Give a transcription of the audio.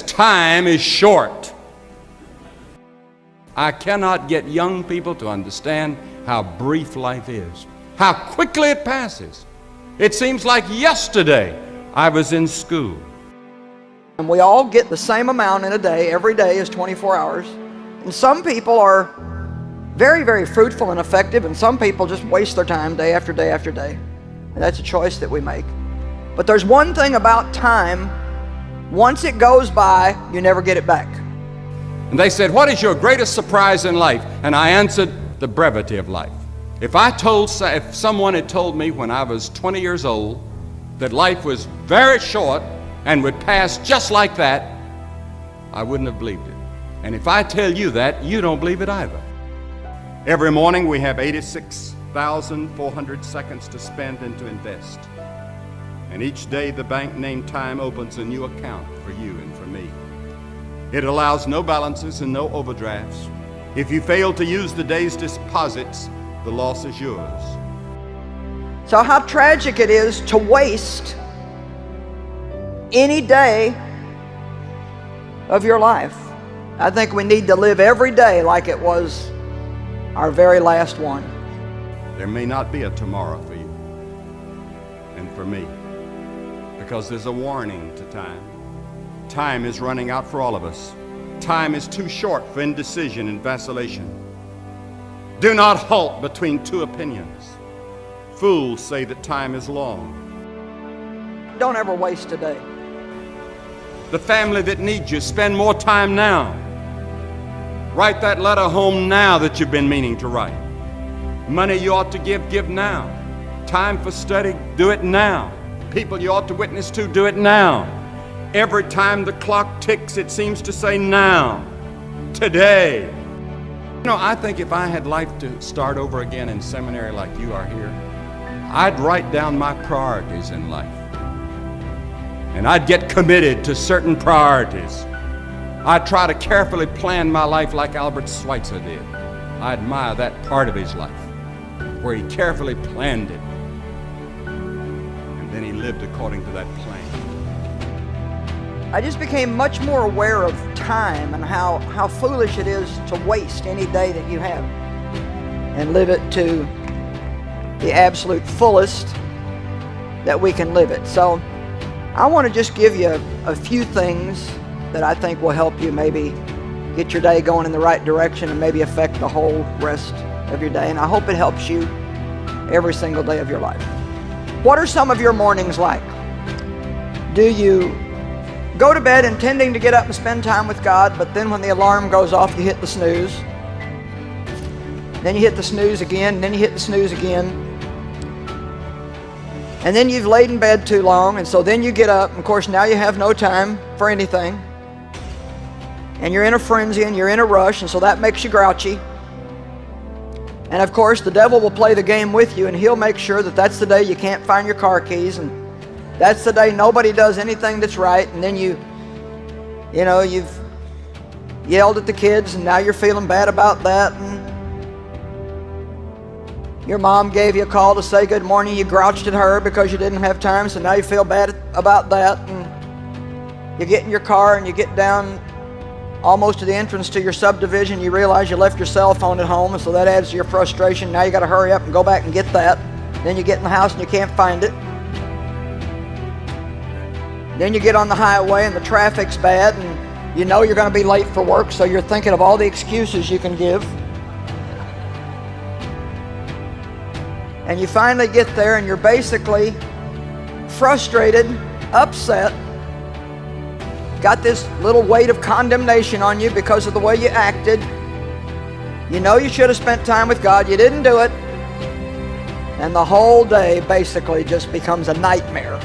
Time is short. I cannot get young people to understand how brief life is, how quickly it passes. It seems like yesterday I was in school. And we all get the same amount in a day. Every day is 24 hours. And some people are very, very fruitful and effective, and some people just waste their time day after day after day. And that's a choice that we make. But there's one thing about time: once it goes by, you never get it back. And they said, what is your greatest surprise in life? And I answered, the brevity of life. If someone had told me when I was 20 years old that life was very short and would pass just like that, I wouldn't have believed it. And if I tell you that, you don't believe it either. Every morning we have 86,400 seconds to spend and to invest. And each day the bank named Time opens a new account for you and for me. It allows no balances and no overdrafts. If you fail to use the day's deposits, the loss is yours. So how tragic it is to waste any day of your life. I think we need to live every day like it was our very last one. There may not be a tomorrow for you and for me, because there's a warning to time. Time is running out for all of us. Time is too short for indecision and vacillation. Do not halt between two opinions. Fools say that time is long. Don't ever waste a day. The family that needs you, spend more time now. Write that letter home now that you've been meaning to write. Money you ought to give now. Time for study, do it now. People you ought to witness to, do it now. Every time the clock ticks, it seems to say now, today. You know, I think if I had life to start over again in seminary like you are here, I'd write down my priorities in life. And I'd get committed to certain priorities. I'd try to carefully plan my life like Albert Schweitzer did. I admire that part of his life, where he carefully planned it. And then he lived according to that plan. I just became much more aware of time and how foolish it is to waste any day that you have and live it to the absolute fullest that we can live it. So I want to just give you a few things that I think will help you maybe get your day going in the right direction and maybe affect the whole rest of your day. And I hope it helps you every single day of your life. What are some of your mornings like? Do you go to bed intending to get up and spend time with God, but then when the alarm goes off, you hit the snooze? Then you hit the snooze again, and then you hit the snooze again. And then you've laid in bed too long, and so then you get up, and of course now you have no time for anything. And you're in a frenzy, and you're in a rush, and so that makes you grouchy. And of course the devil will play the game with you, and he'll make sure that that's the day you can't find your car keys, and that's the day nobody does anything that's right. And then you've yelled at the kids, and now you're feeling bad about that. And your mom gave you a call to say good morning. You grouched at her because you didn't have time, so now you feel bad about that. And you get in your car and you get down almost to the entrance to your subdivision. You realize you left your cell phone at home, and so that adds to your frustration. Now you got to hurry up and go back and get that. Then you get in the house and you can't find it. Then you get on the highway and the traffic's bad, and you know you're going to be late for work, so you're thinking of all the excuses you can give. And you finally get there, and you're basically frustrated, upset, got this little weight of condemnation on you because of the way you acted. You know you should have spent time with God, you didn't do it, and the whole day basically just becomes a nightmare.